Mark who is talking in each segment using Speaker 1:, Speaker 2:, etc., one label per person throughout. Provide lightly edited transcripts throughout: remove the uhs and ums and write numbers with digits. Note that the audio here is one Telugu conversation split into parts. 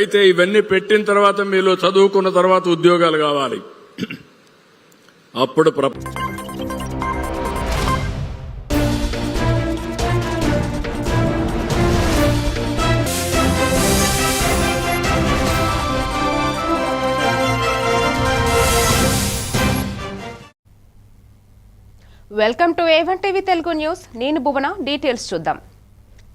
Speaker 1: అయితే ఇవన్నీ పెట్టిన తర్వాత మీలో చదువుకున్న తర్వాత ఉద్యోగాలు కావాలి. అప్పుడు
Speaker 2: welcome to A1 TV Telugu news. నేను భువన. డీటెయిల్స్ చూద్దాం.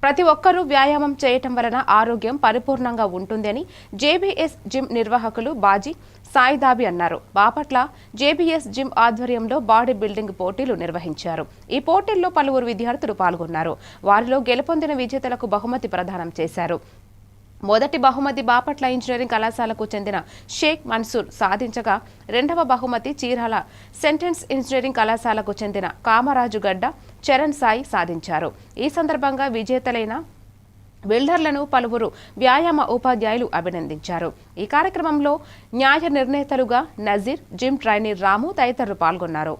Speaker 2: ప్రతి ఒక్కరూ వ్యాయామం చేయటం వలన ఆరోగ్యం పరిపూర్ణంగా ఉంటుందని జేబీఎస్ జిమ్ నిర్వాహకులు బాజీ సాయిదాబి అన్నారు. బాపట్ల జేబీఎస్ జిమ్ ఆధ్వర్యంలో బాడీ బిల్డింగ్ పోటీలు నిర్వహించారు. ఈ పోటీల్లో పలువురు విద్యార్థులు పాల్గొన్నారు. వారిలో గెలుపొందిన విజేతలకు బహుమతి ప్రదానం చేశారు. మొదటి బహుమతి బాపట్ల ఇంజనీరింగ్ కళాశాలకు చెందిన షేక్ మన్సూర్ సాధించగా, రెండవ బహుమతి చీరాల సెంటెన్స్ ఇంజనీరింగ్ కళాశాలకు చెందిన కామరాజు గడ్డ చరణ్ సాయి సాధించారు. ఈ సందర్భంగా విజేతలైన బిల్డర్లను పలువురు వ్యాయామ ఉపాధ్యాయులు అభినందించారు. ఈ కార్యక్రమంలో న్యాయ నిర్ణేతలుగా నజీర్, జిమ్ ట్రైనర్ రాము తదితరులు పాల్గొన్నారు.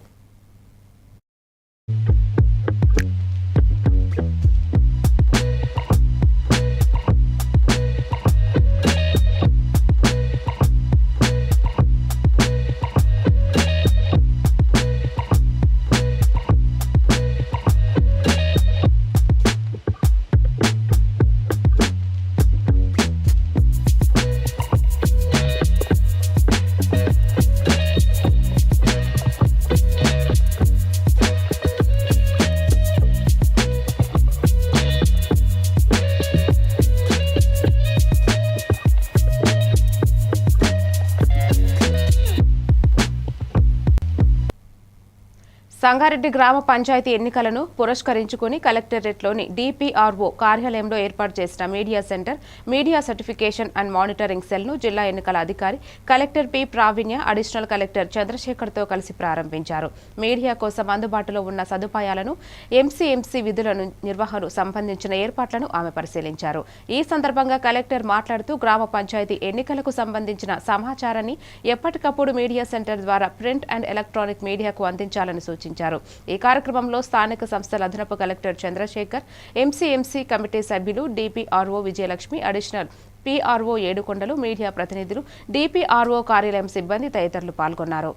Speaker 2: సంగారెడ్డి గ్రామ పంచాయతీ ఎన్నికలను పురస్కరించుకుని కలెక్టరేట్లోని డిపిఆర్ఓ కార్యాలయంలో ఏర్పాటు చేసిన media centre, media certification and monitoring సెల్ను జిల్లా ఎన్నికల అధికారి collector P Praveenya, additional collector చంద్రశేఖర్తో కలిసి ప్రారంభించారు. మీడియా కోసం అందుబాటులో ఉన్న సదుపాయాలను, ఎంసీఎంసీ విధులను నిర్వహణకు సంబంధించిన ఏర్పాట్లను ఆమె పరిశీలించారు. ఈ సందర్భంగా కలెక్టర్ మాట్లాడుతూ గ్రామ పంచాయతీ ఎన్నికలకు సంబంధించిన సమాచారాన్ని ఎప్పటికప్పుడు మీడియా సెంటర్ ద్వారా ప్రింట్ అండ్ ఎలక్ట్రానిక్ మీడియాకు అందించాలని సూచించారు. ఈ కార్యక్రమంలో స్థానిక సంస్థల అదనపు కలెక్టర్ చంద్రశేఖర్, ఎంసీఎంసీ కమిటీ సభ్యులు, డిపిఆర్ఓ విజయలక్ష్మి, అడిషనల్ పిఆర్ఓ ఏడుకొండలు, మీడియా ప్రతినిధులు, డిపిఆర్ఓ కార్యాలయం సిబ్బంది తదితరులు పాల్గొన్నారు.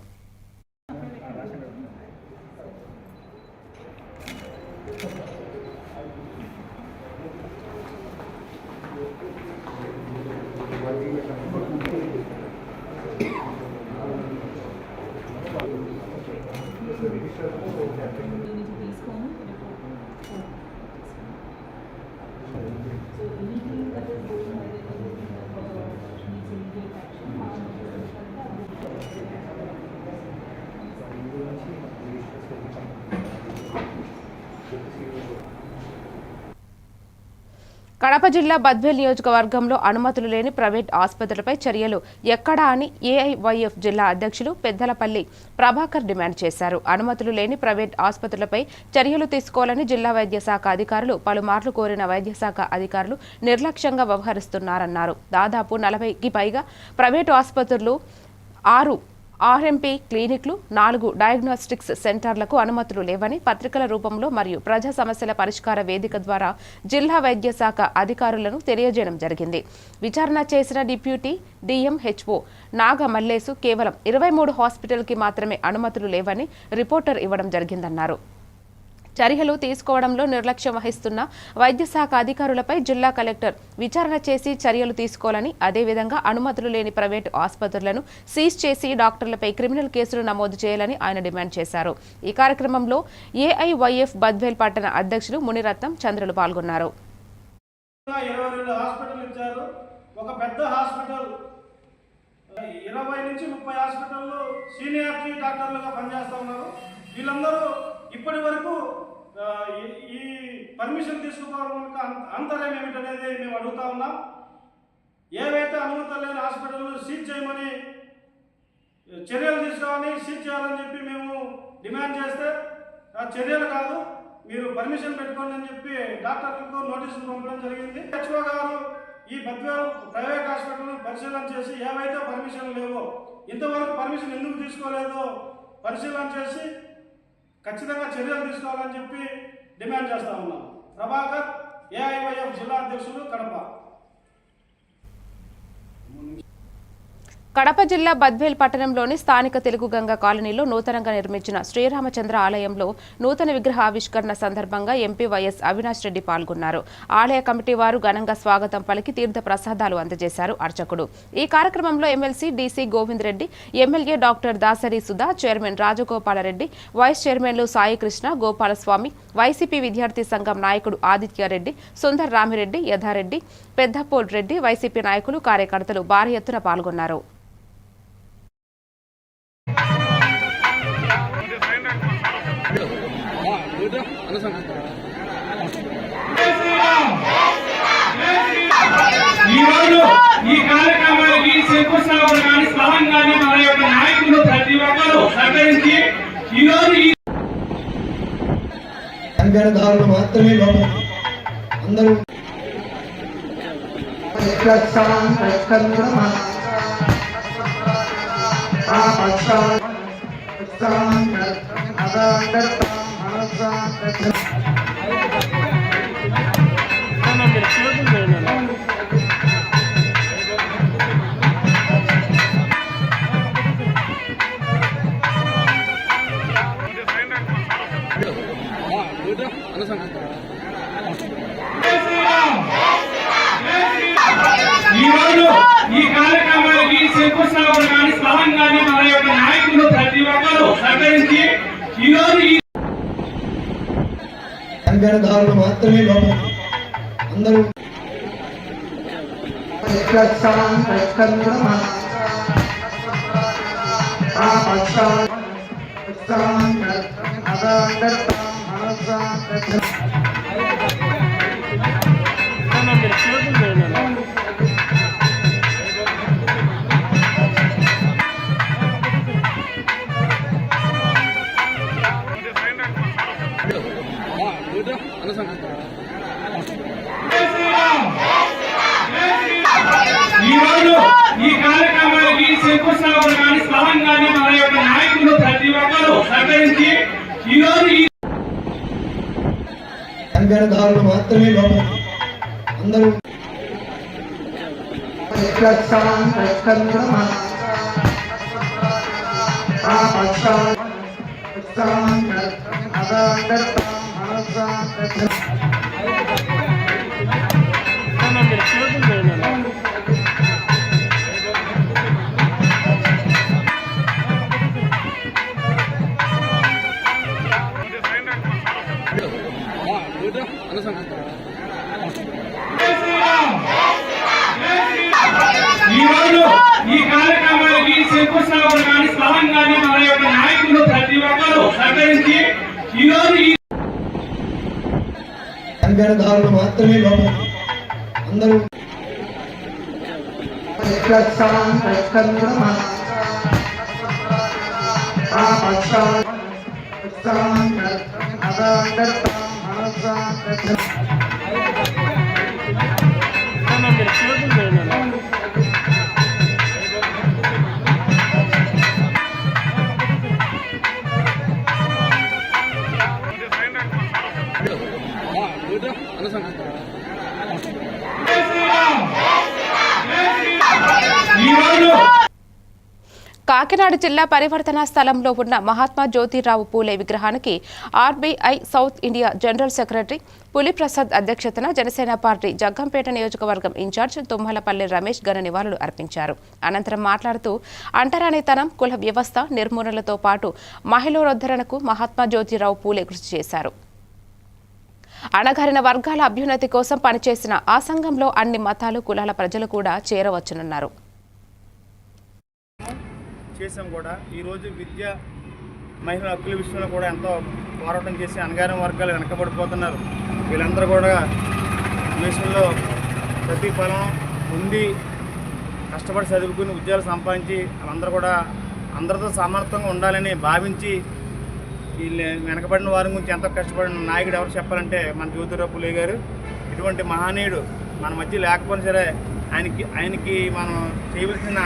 Speaker 2: కడప జిల్లా బద్వేల్ నియోజకవర్గంలో అనుమతులు లేని ప్రైవేట్ ఆసుపత్రులపై చర్యలు ఎక్కడా అని ఏఐవైఎఫ్ జిల్లా అధ్యక్షులు పెద్దలపల్లి ప్రభాకర్ డిమాండ్ చేశారు. అనుమతులు లేని ప్రైవేట్ ఆసుపత్రులపై చర్యలు తీసుకోవాలని జిల్లా వైద్య శాఖ అధికారులు పలుమార్లు కోరిన వైద్య శాఖ అధికారులు నిర్లక్ష్యంగా వ్యవహరిస్తున్నారన్నారు. దాదాపు 40కి పైగా ప్రైవేటు ఆసుపత్రులు, 6 ఆర్ఎంపీ క్లినిక్లు, 4 డయాగ్నోస్టిక్స్ సెంటర్లకు అనుమతులు లేవని పత్రికల రూపంలో మరియు ప్రజా సమస్యల పరిష్కార వేదిక ద్వారా జిల్లా వైద్య శాఖ అధికారులను తెలియజేయడం జరిగింది. విచారణ చేసిన డిప్యూటీ డిఎంహెచ్ఓ నాగ మల్లేసు కేవలం 23 హాస్పిటల్కి మాత్రమే అనుమతులు లేవని రిపోర్టర్ ఇవ్వడం జరిగిందన్నారు. చర్యలు తీసుకోవడంలో నిర్లక్ష్యం వహిస్తున్న వైద్య శాఖ అధికారులపై జిల్లా కలెక్టర్ విచారణ చేసి చర్యలు తీసుకోవాలని, అదేవిధంగా అనుమతులు లేని ప్రైవేటు ఆసుపత్రులను సీజ్ చేసి డాక్టర్లపై క్రిమినల్ కేసులు నమోదు చేయాలని ఆయన డిమాండ్ చేశారు. ఈ కార్యక్రమంలో ఏఐవైఎఫ్ బద్వేల్ పట్టణ అధ్యక్షులు మునిరత్నం, చంద్రులు పాల్గొన్నారు.
Speaker 3: ఇప్పటి వరకు ఈ పర్మిషన్ తీసుకోవడానికి అంతరం ఏమిటనేది మేము అడుగుతా ఉన్నాం. ఏవైతే అనుమతులు లేని హాస్పిటల్ సీజ్ చేయమని చర్యలు తీసుకోవాలని, సీజ్ చేయాలని చెప్పి మేము డిమాండ్ చేస్తే ఆ చర్యలు కాదు, మీరు పర్మిషన్ పెట్టుకోండి అని చెప్పి డాక్టర్లకు నోటీసులు పంపడం జరిగింది. హెచ్ఓ గారు ఈ బద్వేల్ ప్రైవేట్ హాస్పిటల్ పరిశీలన చేసి ఏవైతే పర్మిషన్ లేవో, ఇంతవరకు పర్మిషన్ ఎందుకు తీసుకోలేదో పరిశీలన చేసి ఖచ్చితంగా చర్యలు తీసుకోవాలని చెప్పి డిమాండ్ చేస్తా ఉన్నాం. ప్రభాకర్, ఏఐవైఎఫ్ జిల్లా అధ్యక్షులు, కడప.
Speaker 2: కడప జిల్లా బద్వేల్ పట్టణంలోని స్థానిక తెలుగు గంగ కాలనీలో నూతనంగా నిర్మించిన శ్రీరామచంద్ర ఆలయంలో నూతన విగ్రహ ఆవిష్కరణ సందర్భంగా ఎంపీ వైఎస్ అవినాష్ రెడ్డి పాల్గొన్నారు. ఆలయ కమిటీ వారు ఘనంగా స్వాగతం పలికి తీర్థ ప్రసాదాలు అందజేశారు అర్చకుడు. ఈ కార్యక్రమంలో MLC DC Govind Reddy, MLA doctor Dasari Sudha, chairman Rajagopal Reddy, vice చైర్మన్లు సాయి కృష్ణ, గోపాలస్వామి, వైసీపీ విద్యార్థి సంఘం నాయకుడు ఆదిత్యారెడ్డి, సుందర్ రామిరెడ్డి, యధారెడ్డి, పెద్దపోల్ రెడ్డి, వైసీపీ నాయకులు, కార్యకర్తలు భారీ ఎత్తున పాల్గొన్నారు.
Speaker 4: ఈరోజు ఈ కార్యక్రమానికి శంకుస్థాపన కానీ స్థలం కానీ మన యొక్క నాయకులు ప్రతి ఒక్కరూ సహకరించి ఈరోజు
Speaker 5: కంకణదారులు మాత్రమే లోపల అందరూ
Speaker 4: ఈరోజు ఈ కార్యక్రమానికి శంకుస్థాపన కానీ స్థలం కానీ మన యొక్క నాయకులు ప్రతి ఒక్కరూ సహకరించి ఈరోజు
Speaker 5: కంకణదారులు మాత్రమే లోపల అందరూ
Speaker 4: ఈరోజు ఈ కార్యక్రమానికి శంకుస్థాపన కానీ స్థలం కానీ మన యొక్క నాయకులు ప్రతి ఒక్కరూ సహకరించి ఈరోజు
Speaker 5: కంకణదారులు మాత్రమే లోపల అందరూ
Speaker 4: ఈరోజు ఈ కార్యక్రమానికి శంకుస్థాపన కానీ స్థలం కానీ మన యొక్క నాయకులు ప్రతి ఒక్కరూ సహకరించి ఈరోజు
Speaker 5: కంకణదారులు మాత్రమే లోపల అందరూ
Speaker 4: ఈరోజు
Speaker 2: కాకినాడ జిల్లా పరివర్తన స్థలంలో ఉన్న మహాత్మా జ్యోతిరావు పూలే విగ్రహానికి RBI South India general secretary Puliprasad అధ్యక్షతన జనసేన పార్టీ జగ్గంపేట నియోజకవర్గం ఇన్ఛార్జ్ తుమ్మలపల్లి రమేష్ ఘన నివాళులు అర్పించారు. అనంతరం మాట్లాడుతూ అంటరానితనం, కుల వ్యవస్థ నిర్మూలనతో పాటు మహిళోద్ధరణకు మహాత్మా జ్యోతిరావు పూలే కృషి చేశారు. అణగారిన వర్గాల అభ్యున్నతి కోసం పనిచేసిన ఆ సంఘంలో అన్ని మతాలు, కులాల ప్రజలు కూడా చేరవచ్చునన్నారు.
Speaker 3: చేసాం కూడా ఈరోజు విద్య, మహిళల హక్కుల విషయంలో కూడా ఎంతో పోరాటం చేసి అణగారిన వర్గాలు వెనకబడిపోతున్నారు. వీళ్ళందరూ కూడా దేశంలో ప్రతిఫలం పొంది కష్టపడి చదువుకుని ఉద్యోగాలు సంపాదించి వాళ్ళందరూ కూడా అందరితో సమానత్వంగా ఉండాలని భావించి వీళ్ళు వెనకబడిన వారి గురించి ఎంతో కష్టపడిన నాయకుడు ఎవరు చెప్పాలంటే మన జ్యోతిరావు పూలే గారు. ఇటువంటి మహనీయుడు మన మధ్య లేకపోయినా సరే ఆయనకి మనం చేయవలసిన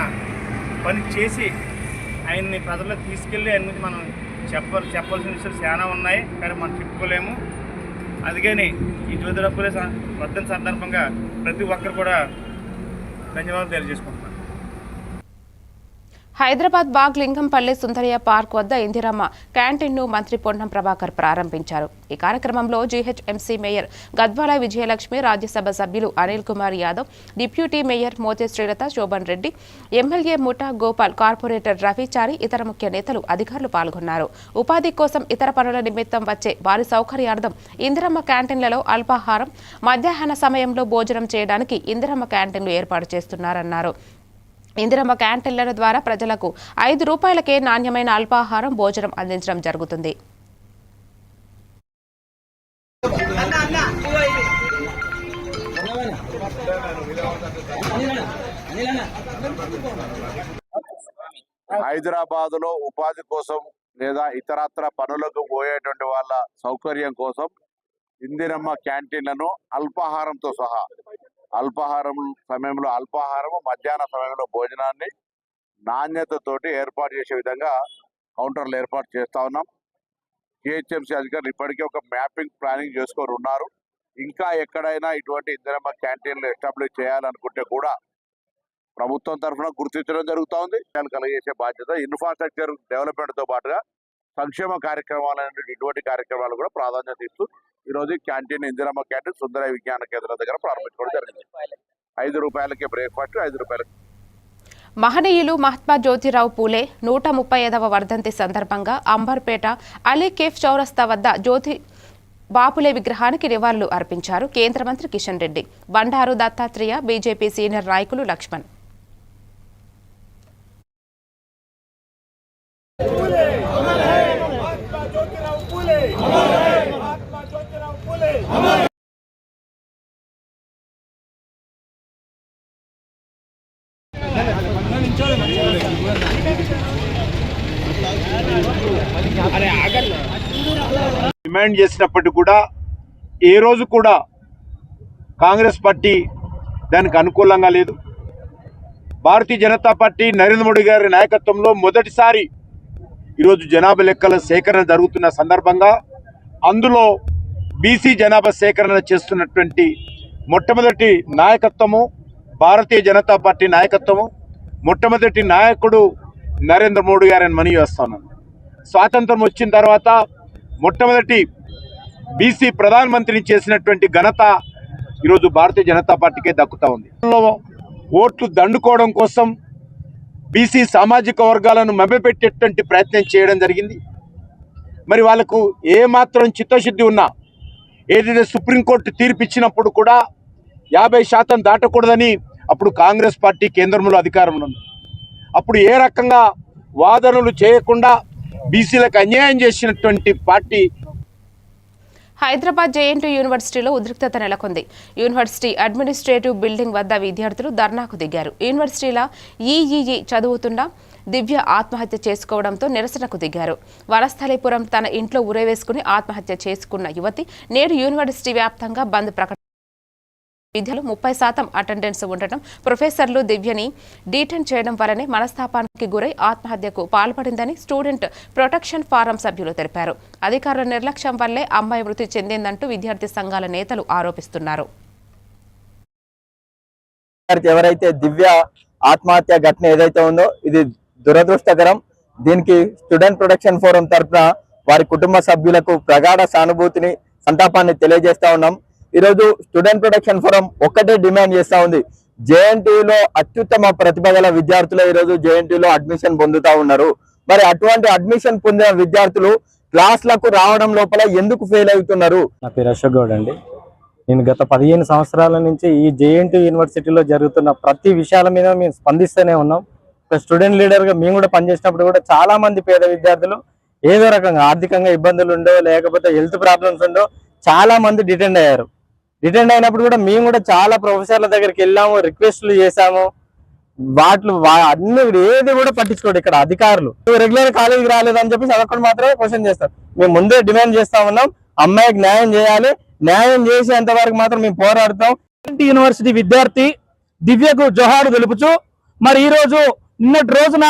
Speaker 3: పని చేసి ఆయన్ని ప్రజలకు తీసుకెళ్ళి ఆయన గురించి మనం చెప్పాల్సిన విషయాలు చాలా ఉన్నాయి, కానీ మనం చెప్పుకోలేము. అందుకని ఈ జ్యోతిరావు పూలే వర్ధంతి సందర్భంగా ప్రతి ఒక్కరు కూడా ధన్యవాదాలు తెలియజేసుకుంటున్నాను.
Speaker 2: హైదరాబాద్ బాగ్ లింగంపల్లి సుందరయ్య పార్క్ వద్ద ఇందిరమ్మ క్యాంటీన్ను మంత్రి పొన్నం ప్రభాకర్ ప్రారంభించారు. ఈ కార్యక్రమంలో జీహెచ్ఎంసీ మేయర్ గద్వాల విజయలక్ష్మి, రాజ్యసభ సభ్యులు Anil Kumar Yadav, deputy mayor Mothe Srilatha, Shobhan Reddy, MLA Mutha Gopal, corporator Ravichari, ఇతర ముఖ్య నేతలు, అధికారులు పాల్గొన్నారు. ఉపాధి కోసం ఇతర పనుల నిమిత్తం వచ్చే వారి సౌకర్యార్థం ఇందిరమ్మ క్యాంటీన్లలో అల్పాహారం, మధ్యాహ్న సమయంలో భోజనం చేయడానికి ఇందిరమ్మ క్యాంటీన్లు ఏర్పాటు చేస్తున్నారన్నారు. ఇందిరమ్మ క్యాంటీన్ల ద్వారా ప్రజలకు ₹5కే నాణ్యమైన అల్పాహారం, భోజనం అందించడం జరుగుతుంది.
Speaker 6: హైదరాబాద్ లో ఉపాధి కోసం లేదా ఇతరత్ర పనులకు పోయేటువంటి వాళ్ళ సౌకర్యం కోసం ఇందిరమ్మ క్యాంటీన్లను అల్పాహారంతో సహా అల్పాహారం సమయంలో అల్పాహారము, మధ్యాహ్న సమయంలో భోజనాన్ని నాణ్యతతోటి ఏర్పాటు చేసే విధంగా కౌంటర్లు ఏర్పాటు చేస్తా ఉన్నాం. జిహెచ్ఎంసీ అధికారులు ఇప్పటికే ఒక మ్యాపింగ్ ప్లానింగ్ చేసుకొని ఉన్నారు. ఇంకా ఎక్కడైనా ఇటువంటి ఇందిరమ్మ క్యాంటీన్లు ఎస్టాబ్లిష్ చేయాలనుకుంటే కూడా ప్రభుత్వం తరఫున గుర్తించడం జరుగుతూ ఉంది. కలిగజేసే బాధ్యత ఇన్ఫ్రాస్ట్రక్చర్ డెవలప్మెంట్ తో పాటుగా సంక్షేమ కార్యక్రమాలు ఇటువంటి కార్యక్రమాలు కూడా ప్రాధాన్యత ఇస్తూ ఈ రోజు క్యాంటీన్ ఇందిరమ్మ క్యాంటీన్ సుందరయ్య విజ్ఞాన కేంద్రం దగ్గర ప్రారంభించుకోవడం జరిగింది. ₹5 బ్రేక్ఫాస్ట్, ₹5.
Speaker 2: మహనీయులు మహాత్మా జ్యోతిరావు పూలే 135వ వర్ధంతి సందర్భంగా అంబర్పేట అలీ కేఫ్ చౌరస్తా వద్ద జ్యోతి బాపులే విగ్రహానికి నివాళులు అర్పించారు కేంద్ర మంత్రి కిషన్ రెడ్డి, బండారు దత్తాత్రేయ, బీజేపీ సీనియర్ నాయకులు లక్ష్మణ్.
Speaker 7: డిమాండ్ చేసినప్పటికీ కూడా ఏ రోజు కూడా కాంగ్రెస్ పార్టీ దానికి అనుకూలంగా లేదు. భారతీయ జనతా పార్టీ నరేంద్ర మోడీ గారి నాయకత్వంలో మొదటిసారి ఈరోజు జనాభా లెక్కల సేకరణ జరుగుతున్న సందర్భంగా అందులో బీసీ జనాభా సేకరణ చేస్తున్నటువంటి మొట్టమొదటి నాయకత్వము భారతీయ జనతా పార్టీ నాయకత్వము, మొట్టమొదటి నాయకుడు నరేంద్ర మోడీ గారిని మనవి చేస్తున్నాను. స్వాతంత్రం వచ్చిన తర్వాత మొట్టమొదటి బీసీ ప్రధానమంత్రిని చేసినటువంటి ఘనత ఈరోజు భారతీయ జనతా పార్టీకే దక్కుతా ఉంది. ఓట్లు దండుకోవడం కోసం బీసీ సామాజిక వర్గాలను మభ్యపెట్టేటువంటి ప్రయత్నం చేయడం జరిగింది. మరి వాళ్ళకు ఏమాత్రం చిత్తశుద్ధి ఉన్నా ఏదైతే సుప్రీంకోర్టు తీర్పు ఇచ్చినప్పుడు కూడా 50% దాటకూడదని అప్పుడు కాంగ్రెస్ పార్టీ కేంద్రంలో అధికారంలో ఉంది. అప్పుడు ఏ రకంగా వాదనలు చేయకుండా బీసీలకు అన్యాయం చేసినటువంటి పార్టీ.
Speaker 2: హైదరాబాద్ జేఎన్టీ యూనివర్సిటీలో ఉద్రిక్తత నెలకొంది. యూనివర్సిటీ అడ్మినిస్ట్రేటివ్ బిల్డింగ్ వద్ద విద్యార్థులు ధర్నాకు దిగారు. యూనివర్సిటీలో ఈఈఈ చదువుతున్న దివ్య ఆత్మహత్య చేసుకోవడంతో నిరసనకు దిగారు. వనస్థలిపురం తన ఇంట్లో ఉరేవేసుకుని ఆత్మహత్య చేసుకున్న యువతి నేడు యూనివర్సిటీ వ్యాప్తంగా బంద్ ప్రకటన. విద్యార్థులు 30% అటెండెన్స్ ఉండటం, ప్రొఫెసర్లు దివ్యని డీటెన్ చేయడం వల్లనే మనస్తాపానికి గురై ఆత్మహత్యకు పాల్పడిందని స్టూడెంట్ ప్రొటెక్షన్ ఫారం సభ్యులు తెలిపారు. అధికారుల నిర్లక్ష్యం వల్లే అమ్మాయి మృతి చెందిందంటూ విద్యార్థి సంఘాల నేతలు ఆరోపిస్తున్నారు.
Speaker 8: ఎవరైతే దివ్య ఆత్మహత్య ఘటన ఏదైతే ఉందో ఇది దురదృష్టకరం. దీనికి స్టూడెంట్ ప్రొటెక్షన్ ఫోరం తరఫున వారి కుటుంబ సభ్యులకు ప్రగాఢ సానుభూతిని, సంతాపాన్ని తెలియజేస్తా ఉన్నాం. ఈరోజు స్టూడెంట్ ప్రొటెక్షన్ ఫోరం ఒక్కటే డిమాండ్ చేస్తా ఉంది. జేఎన్టీయూలో అత్యుత్తమ ప్రతిభ గల విద్యార్థులు ఈరోజు జేఎన్టీయూలో అడ్మిషన్ పొందుతా ఉన్నారు. మరి అటువంటి అడ్మిషన్ పొందిన విద్యార్థులు క్లాస్లకు రావడం లోపల ఎందుకు ఫెయిల్ అవుతున్నారు?
Speaker 9: నా పేరు అశోక్ గౌడ్ అండి. నేను గత 15 సంవత్సరాల నుంచి ఈ జేఎన్టీ యూనివర్సిటీలో జరుగుతున్న ప్రతి విషయాల మీద మేము స్పందిస్తూనే ఉన్నాం. ఒక స్టూడెంట్ లీడర్గా మేము కూడా పనిచేసినప్పుడు కూడా చాలా మంది పేద విద్యార్థులు ఏదో రకంగా ఆర్థికంగా ఇబ్బందులు ఉండో లేకపోతే హెల్త్ ప్రాబ్లమ్స్ ఉండో చాలా మంది డిటెండ్ అయ్యారు. డిటెండ్ అయినప్పుడు కూడా మేము కూడా చాలా ప్రొఫెసర్ల దగ్గరికి వెళ్ళాము, రిక్వెస్ట్లు చేశాము. వాటిలో అన్ని ఏది కూడా పట్టించుకోడు ఇక్కడ అధికారులు. రెగ్యులర్ కాలేజీకి రాలేదని చెప్పి అదొక్కటి మాత్రమే క్వశ్చన్ చేస్తారు. మేము ముందే డిమాండ్ చేస్తా ఉన్నాం, అమ్మాయికి న్యాయం చేయాలి. న్యాయం చేసేంత వరకు మాత్రం మేము పోరాడతాం.
Speaker 10: యూనివర్సిటీ విద్యార్థి దివ్యకు జోహారు తెలుపుచు మరి ఈ రోజు నిన్నటి రోజున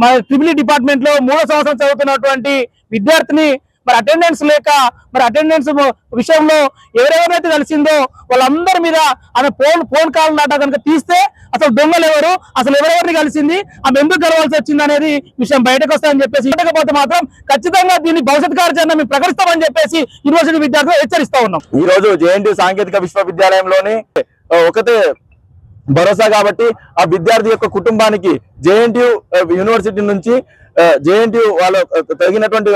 Speaker 10: మరి ట్రిపుల్ డిపార్ట్మెంట్ లో 3వ సంవత్సరం చదువుతున్నటువంటి విద్యార్థిని మరి అటెండెన్స్ లేక మరి అటెండెన్స్ విషయంలో ఎవరెవరైతే కలిసిందో వాళ్ళందరి మీద ఆమె ఫోన్ కాల్ నాట కనుక తీస్తే అసలు దొంగలు ఎవరు, అసలు ఎవరెవరిని కలిసింది, ఆమె ఎందుకు గెలవాల్సి వచ్చింది అనేది విషయం బయటకు వస్తాయని చెప్పేసి, లేకపోతే మాత్రం ఖచ్చితంగా దీన్ని భవిష్యత్ కార్యాచరణ మేము ప్రకటిస్తామని చెప్పేసి యూనివర్సిటీ విద్యార్థులు హెచ్చరిస్తా ఉన్నాం.
Speaker 8: ఈ రోజు జేఎన్టీయూ సాంకేతిక విశ్వవిద్యాలయంలోని ఒకటే భరోసా కాబట్టి ఆ విద్యార్థి యొక్క కుటుంబానికి జేఎన్టీయూ యూనివర్సిటీ నుంచి జేఎన్టీయూ వాళ్ళ తగినటువంటి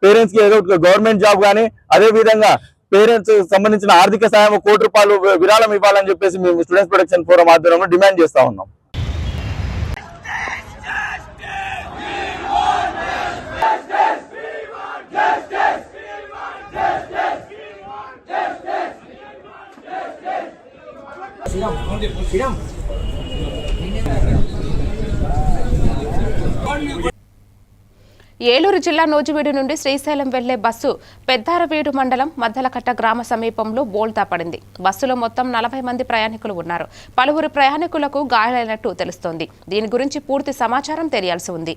Speaker 8: పేరెంట్స్ కి ఏదో గవర్నమెంట్ జాబ్ కానీ అదే విధంగా పేరెంట్స్ సంబంధించిన ఆర్థిక సాయం ₹1 కోటి విరాళం ఇవ్వాలని చెప్పేసి మేము స్టూడెంట్స్ ప్రొటెక్షన్ ఫోరం ఆధ్వర్యంలో డిమాండ్ చేస్తా ఉన్నాం.
Speaker 2: ఏలూరు జిల్లా నూజివీడు నుండి శ్రీశైలం వెళ్లే బస్సు పెద్దారవీడు మండలం మద్దలకట్ట గ్రామ సమీపంలో బోల్తా పడింది. బస్సులో మొత్తం 40 మంది ప్రయాణికులు ఉన్నారు. పలువురు ప్రయాణికులకు గాయాలైనట్టు తెలుస్తోంది. దీని గురించి పూర్తి సమాచారం తెలియాల్సి ఉంది.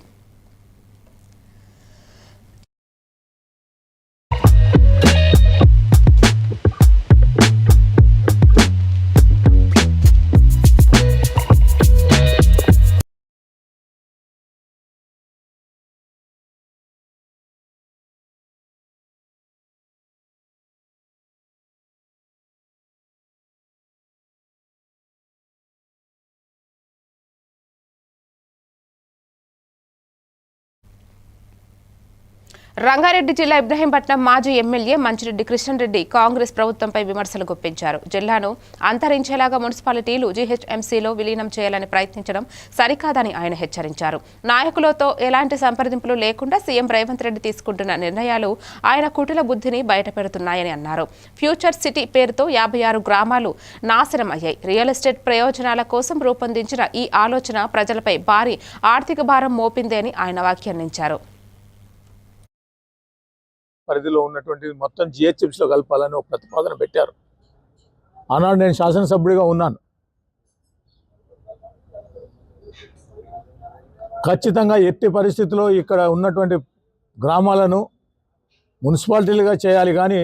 Speaker 2: రంగారెడ్డి జిల్లా ఇబ్రహీంపట్నం మాజీ ఎమ్మెల్యే మంచిరెడ్డి కృష్ణారెడ్డి కాంగ్రెస్ ప్రభుత్వంపై విమర్శలు గుప్పించారు. జిల్లాను అంతరించేలాగా మున్సిపాలిటీలు జీహెచ్ఎంసీలో విలీనం చేయాలని ప్రయత్నించడం సరికాదని ఆయన హెచ్చరించారు. నాయకులతో ఎలాంటి సంప్రదింపులు లేకుండా సీఎం రేవంత్ రెడ్డి తీసుకుంటున్న నిర్ణయాలు ఆయన కుటిల బుద్ధిని బయటపెడుతున్నాయని అన్నారు. ఫ్యూచర్ సిటీ పేరుతో 56 గ్రామాలు నాశనం అయ్యాయి. రియల్ ఎస్టేట్ ప్రయోజనాల కోసం రూపొందించిన ఈ ఆలోచన ప్రజలపై భారీ ఆర్థిక భారం మోపిందే అని ఆయన వ్యాఖ్యానించారు.
Speaker 11: పరిధిలో ఉన్నటువంటి మొత్తం జిహెచ్ఎంసీలో కలపాలని ఒక ప్రతిపాదన పెట్టారు. ఆనాడు నేను శాసనసభ్యుడిగా ఉన్నాను. ఖచ్చితంగా ఎట్టి పరిస్థితుల్లో ఇక్కడ ఉన్నటువంటి గ్రామాలను మున్సిపాలిటీలుగా చేయాలి, కానీ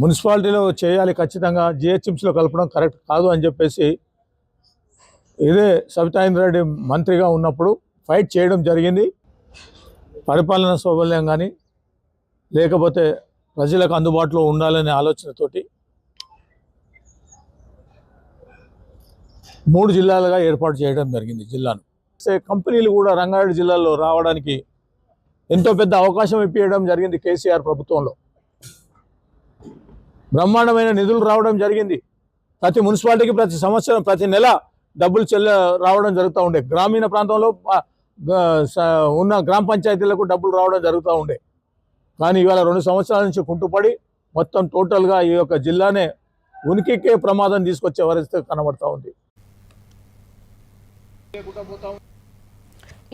Speaker 11: మున్సిపాలిటీలో చేయాలి, ఖచ్చితంగా జిహెచ్ఎంసీలో కలపడం కరెక్ట్ కాదు అని చెప్పేసి ఇదే సబితా ఇంద్రారెడ్డి మంత్రిగా ఉన్నప్పుడు ఫైట్ చేయడం జరిగింది. పరిపాలన సౌలభ్యం కానీ లేకపోతే ప్రజలకు అందుబాటులో ఉండాలనే ఆలోచనతోటి 3 జిల్లాలుగా ఏర్పాటు చేయడం జరిగింది జిల్లాను. కంపెనీలు కూడా రంగారెడ్డి జిల్లాలో రావడానికి ఎంతో పెద్ద అవకాశం ఇప్పించడం జరిగింది. కేసీఆర్ ప్రభుత్వంలో బ్రహ్మాండమైన నిధులు రావడం జరిగింది. ప్రతి మున్సిపాలిటీకి ప్రతి సంవత్సరం ప్రతి నెల డబ్బులు రావడం జరుగుతూ ఉండే. గ్రామీణ ప్రాంతంలో ఉన్న గ్రామ పంచాయతీలకు డబ్బులు రావడం జరుగుతూ ఉండే. కానీ ఇవాళ 2 సంవత్సరాల నుంచి కుంటుపడి మొత్తం టోటల్గా ఈ యొక్క జిల్లానే ఉనికికే ప్రమాదం తీసుకొచ్చే పరిస్థితి కనబడతా ఉంది.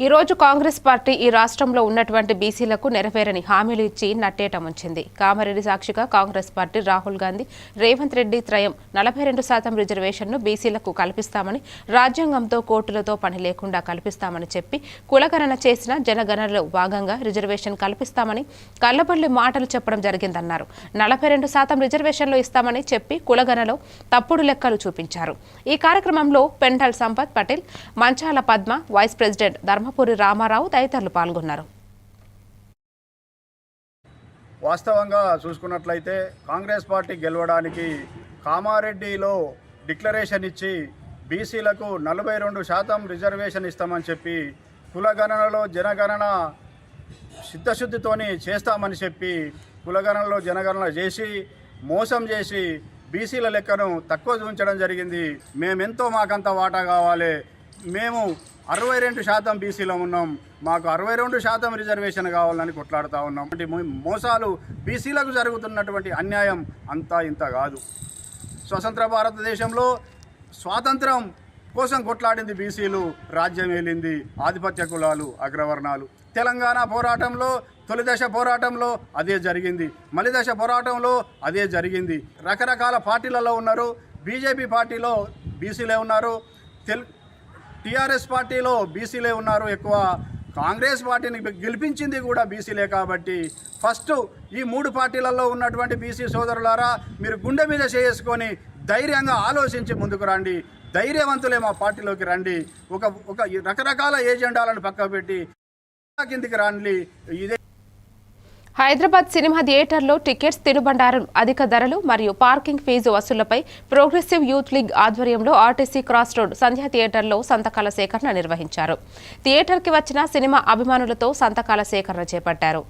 Speaker 2: ఈ రోజు కాంగ్రెస్ పార్టీ ఈ రాష్ట్రంలో ఉన్నటువంటి బీసీలకు నెరవేరని హామీలు ఇచ్చి నట్టేట ముంచింది. కామారెడ్డి సాక్షిగా కాంగ్రెస్ పార్టీ రాహుల్ గాంధీ, రేవంత్ రెడ్డి త్రయం 42% రిజర్వేషన్ను బీసీలకు కల్పిస్తామని, రాజ్యాంగంతో కోర్టులతో పని లేకుండా కల్పిస్తామని చెప్పి కులగణన చేసిన జనగణనలో భాగంగా రిజర్వేషన్ కల్పిస్తామని కల్లబొల్లి మాటలు చెప్పడం జరిగిందన్నారు. 42% రిజర్వేషన్లు ఇస్తామని చెప్పి కులగణనలో తప్పుడు లెక్కలు చూపించారు. ఈ కార్యక్రమంలో పెండల్ సంపత్ పటేల్, మంచాల పద్మ, వైస్ ప్రెసిడెంట్ ధర్మపురి రామారావు తదితరులు పాల్గొన్నారు.
Speaker 3: వాస్తవంగా చూసుకున్నట్లయితే కాంగ్రెస్ పార్టీ గెలవడానికి కామారెడ్డిలో డిక్లరేషన్ ఇచ్చి బీసీలకు 42% రిజర్వేషన్ ఇస్తామని చెప్పి కులగణనలో జనగణన సిద్ధశుద్ధితోని చేస్తామని చెప్పి కులగణనలో జనగణన చేసి మోసం చేసి బీసీల లెక్కను తక్కువ చూపించడం జరిగింది. మేమెంతో మాకంత వాటా కావాలి, మేము 62% బీసీలో ఉన్నాం, మాకు 62% రిజర్వేషన్ కావాలని కొట్లాడుతూ ఉన్నాం. మోసాలు బీసీలకు జరుగుతున్నటువంటి అన్యాయం అంతా ఇంత కాదు. స్వతంత్ర భారతదేశంలో స్వాతంత్రం కోసం కొట్లాడింది బీసీలు, రాజ్యం ఏలింది ఆధిపత్య కులాలు, అగ్రవర్ణాలు. తెలంగాణ పోరాటంలో తొలి దశ పోరాటంలో అదే జరిగింది, మలి దశ పోరాటంలో అదే జరిగింది. రకరకాల పార్టీలలో ఉన్నారు. బీజేపీ పార్టీలో బీసీలే ఉన్నారు, టీఆర్ఎస్ పార్టీలో బీసీలే ఉన్నారు ఎక్కువ. కాంగ్రెస్ పార్టీని గెలిపించింది కూడా బీసీలే కాబట్టి ఫస్ట్ ఈ 3 పార్టీలలో ఉన్నటువంటి బీసీ సోదరులారా మీరు గుండె మీద చేసుకొని ధైర్యంగా ఆలోచించి ముందుకు రండి. ధైర్యవంతులే మా పార్టీలోకి రండి. ఒక రకరకాల ఏజెండాలను పక్కకు పెట్టి కిందికి రండి. ఇదే
Speaker 2: హైదరాబాద్ సినిమా థియేటర్లో టికెట్స్, తినుబండారం, అధిక ధరలు మరియు పార్కింగ్ ఫీజు వసూళ్లపై ప్రోగ్రెసివ్ యూత్ లీగ్ ఆధ్వర్యంలో ఆర్టీసీ క్రాస్ రోడ్ సంధ్యా థియేటర్లో సంతకాల సేకరణ నిర్వహించారు. థియేటర్కి వచ్చిన సినిమా అభిమానులతో సంతకాల సేకరణ చేపట్టారు.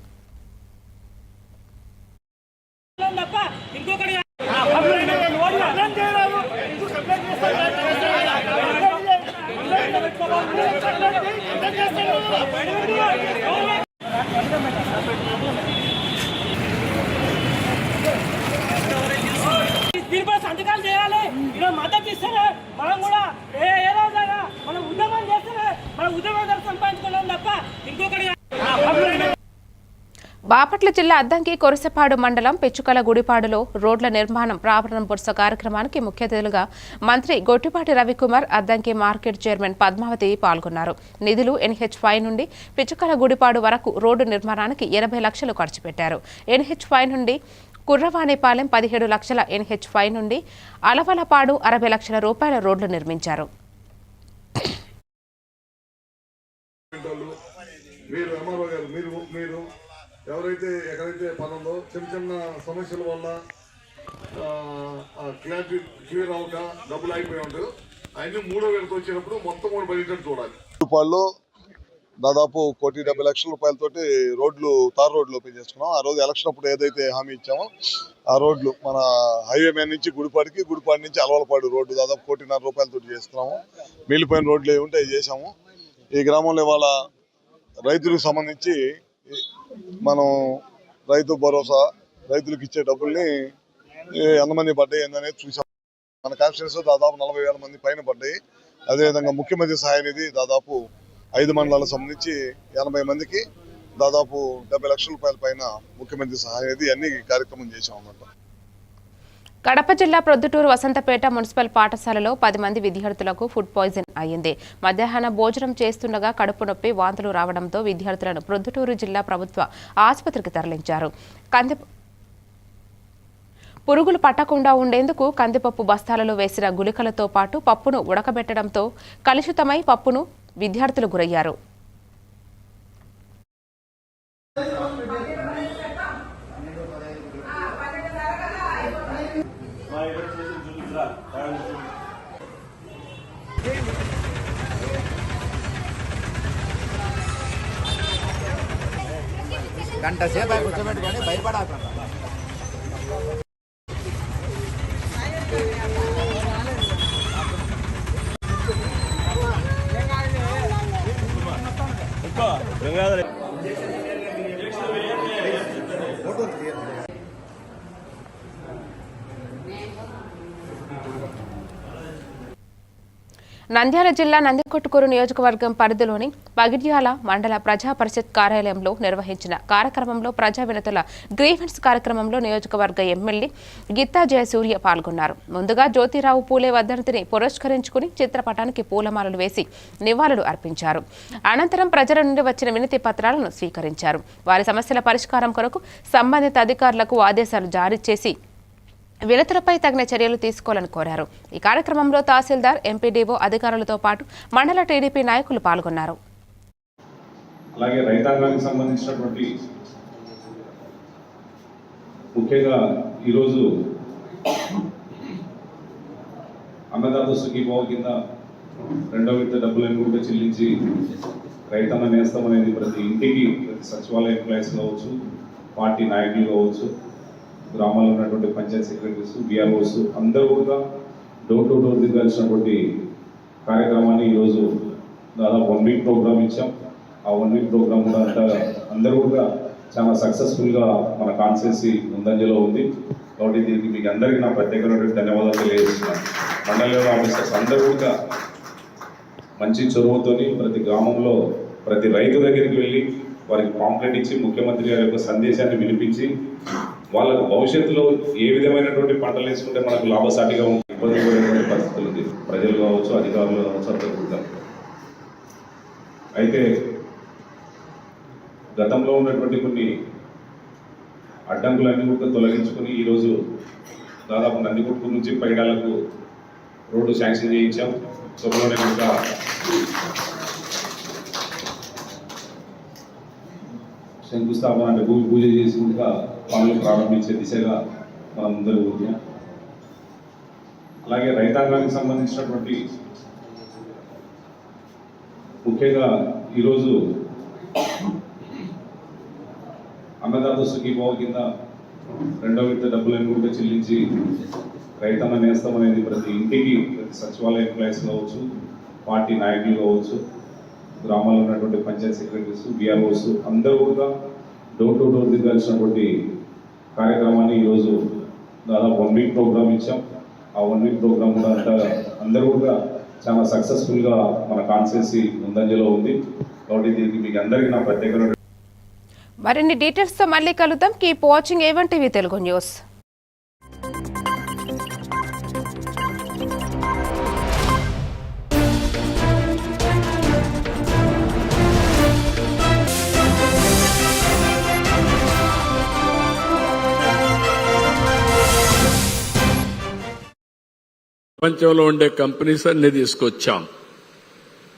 Speaker 10: దీనిపై సంతకాలు చేయాలి. ఇలా మద్దతు ఇస్తేనే మనం కూడా ఏ రోజైనా మనం ఉద్యమం చేస్తేనే మనం ఉద్యమం సంపాదించుకున్నాం తప్ప ఇంకొకటి.
Speaker 2: బాపట్ల జిల్లా అద్దంకి కొరసపాడు మండలం పెచ్చుకల గుడిపాడులో రోడ్ల నిర్మాణం ప్రారంభోత్సవ కార్యక్రమానికి ముఖ్య అతిథులుగా మంత్రి గొట్టిపాటి రవికుమార్, అద్దంకి మార్కెట్ చైర్మన్ పద్మావతి పాల్గొన్నారు. నిధులు NH5 నుండి పిచ్చుకల గుడిపాడు వరకు రోడ్డు నిర్మాణానికి 80 లక్షలు ఖర్చు పెట్టారు. NH5 నుండి కుర్రవాణిపాలెం 17 లక్షల, NH5 నుండి అలవలపాడు 60 లక్షల రూపాయల రోడ్లు నిర్మించారు.
Speaker 12: ఎవరైతే ఎక్కడైతే పనుందో చిన్న సమస్యల వల్ల క్లియర్ అవ్వక డబ్బులు అయిపోయి ఉంటారు. అన్ని 3వ విడత వచ్చినప్పుడు మొత్తం కూడా బడ్జెట్ చూడాలి. రూపాయల్లో దాదాపు 1,70,00,000 రూపాయలతోటి రోడ్లు, తార్ రోడ్లు ఓపెన్ చేసుకున్నాం. ఆ రోజు ఎలక్షన్ అప్పుడు ఏదైతే హామీ ఇచ్చామో ఆ రోడ్లు మన హైవే మీద నుంచి గుడిపాడికి, గుడిపాడి నుంచి అలవలపాడు రోడ్డు దాదాపు 1,50,00,000 రూపాయలతోటి చేస్తున్నాము. మిగిలిపోయిన రోడ్లు ఏముంటే అవి చేసాము. ఈ గ్రామంలో ఇవాళ రైతులకు సంబంధించి మనం రైతు భరోసా, రైతులకు ఇచ్చే డబ్బుల్ని ఎంతమంది పడ్డాయి ఏందనేది చూసాం. మన కాన్స్టిట్యూన్సీలో దాదాపు 40,000 మంది పైన పడ్డాయి. అదేవిధంగా ముఖ్యమంత్రి సహాయ నిధి దాదాపు 5 మండలాలకు సంబంధించి 80 మందికి దాదాపు 70 లక్షల రూపాయల పైన ముఖ్యమంత్రి సహాయ నిధి అన్ని కార్యక్రమం చేసాం అన్నమాట.
Speaker 2: కడప జిల్లా ప్రొద్దుటూరు వసంతపేట మున్సిపల్ పాఠశాలలో 10 మంది విద్యార్థులకు ఫుడ్ పాయిజన్ అయ్యింది. మధ్యాహ్న భోజనం చేస్తుండగా కడుపు నొప్పి, వాంతులు రావడంతో విద్యార్థులను ప్రొద్దుటూరు జిల్లా ప్రభుత్వ ఆసుపత్రికి తరలించారు. పురుగులు పట్టకుండా ఉండేందుకు కందిపప్పు బస్తాలలో వేసిన గుళికలతో పాటు పప్పును ఉడకబెట్టడంతో కలుషితమై పప్పును విద్యార్థులు గురయ్యారు.
Speaker 8: గంట సేపు కూర్చోబెట్టుకొని భయపడాలి.
Speaker 2: నంద్యాల జిల్లా నందికొట్కూరు నియోజకవర్గం పరిధిలోని పగిడ్యాల మండల ప్రజా పరిషత్ కార్యాలయంలో నిర్వహించిన కార్యక్రమంలో ప్రజా వినతుల గ్రీవెన్స్ కార్యక్రమంలో నియోజకవర్గ ఎమ్మెల్యే గిత్తా జయసూర్య పాల్గొన్నారు. ముందుగా జ్యోతిరావు పూలే వర్ధంతిని పురస్కరించుకుని చిత్రపటానికి పూలమాలలు వేసి నివాళులు అర్పించారు. అనంతరం ప్రజల నుండి వచ్చిన వినతి పత్రాలను స్వీకరించారు. వారి సమస్యల పరిష్కారం కొరకు సంబంధిత అధికారులకు ఆదేశాలు జారీ చేసి వినతులపై తగిన చర్యలు తీసుకోవాలని కోరారు. ఈ కార్యక్రమంలో తహసీల్దార్, ఎంపీడీఓ అధికారులతో పాటు మండల టీడీపీ నాయకులు పాల్గొన్నారు.
Speaker 13: అలాగే రైతాంగానికి సంబంధించినటువంటి ముఖ్యంగా ఈరోజు అన్నదాత సుఖీభావ కింద 2వ విడత డబ్బులను కూడా చెల్లించి రైతన్న నేస్తం అనేది ప్రతి ఇంటికి, ప్రతి సచివాలయ ఎంప్లాయీస్ కావచ్చు, పార్టీ నాయకులు కావచ్చు, గ్రామాల్లో ఉన్నటువంటి పంచాయత్ సెక్రటరీస్, విఆర్ఓస్ అందరూ కూడా డోర్ టు డోర్ దిగాల్సినటువంటి కార్యక్రమాన్ని ఈరోజు దాదాపు 1 వీక్ ప్రోగ్రామ్ ఇచ్చాం. ఆ 1 వీక్ ప్రోగ్రామ్ కూడా అందరూ కూడా చాలా సక్సెస్ఫుల్గా మన కాన్స్టిట్యున్సీ ముందంజలో ఉంది. కాబట్టి దీనికి మీకు అందరికీ నా ప్రత్యేకమైనటువంటి ధన్యవాదాలు తెలియజేస్తున్నాను. మండల లెవెల్ ఆఫీసర్స్ అందరూ కూడా మంచి చొరవతోని ప్రతి గ్రామంలో ప్రతి రైతు దగ్గరికి వెళ్ళి వారికి పాంప్లెట్ ఇచ్చి ముఖ్యమంత్రి గారి యొక్క సందేశాన్ని వినిపించి వాళ్ళకు భవిష్యత్తులో ఏ విధమైనటువంటి పంటలు వేసుకుంటే మనకు లాభసాటిగా ఉంటుంది, ఇబ్బంది పడేటువంటి పరిస్థితులు ఉంది. ప్రజలు కావచ్చు, అధికారులు కావచ్చు, అందరూ కూడా. అయితే గతంలో ఉన్నటువంటి కొన్ని అడ్డంకులన్నీ కూడా తొలగించుకుని ఈరోజు దాదాపు నందికొట్టు నుంచి పైడాలకు రోడ్డు శాంక్షన్ చేయించాం. త్వరలోనే కనుక శంకుస్థాపన అంటే భూమి పూజ చేసి ఇంకా పనులు ప్రారంభించే దిశగా మనం ముందరు పోతున్నాం. అలాగే రైతాంగానికి సంబంధించినటువంటి ముఖ్యంగా ఈరోజు అన్నదాత సుఖీభావ కింద 2వ విడత డబ్బులను కూడా చెల్లించి రైతన్న నేస్తం అనేది ప్రతి ఇంటికి ప్రతి సచివాలయ ఎంప్లాయీస్ కావచ్చు, పార్టీ నాయకులు కావచ్చు, గ్రామాల్లో ఉన్నటువంటి పంచాయత్ సెక్రటరీస్, విఆర్ఓస్ అందరూ కూడా డోర్ టు డోర్ దిగాల్సినటువంటి కార్యక్రమాన్ని ఈరోజు దాదాపు 1 వీక్ ప్రోగ్రామ్ ఇచ్చాం. ఆ 1 వీక్ ప్రోగ్రామ్ కూడా అందరూ కూడా చాలా సక్సెస్ఫుల్గా మన కాన్స్టిట్యున్సీ ముందంజలో ఉంది. కాబట్టి దీనికి మీకు అందరికీ నా ప్రత్యేకమైన
Speaker 2: మరిన్ని డీటెయిల్స్తో మళ్ళీ కలుద్దాం. Keep watching A1 TV Telugu news.
Speaker 1: ప్రపంచంలో ఉండే కంపెనీస్ అన్ని తీసుకొచ్చాం.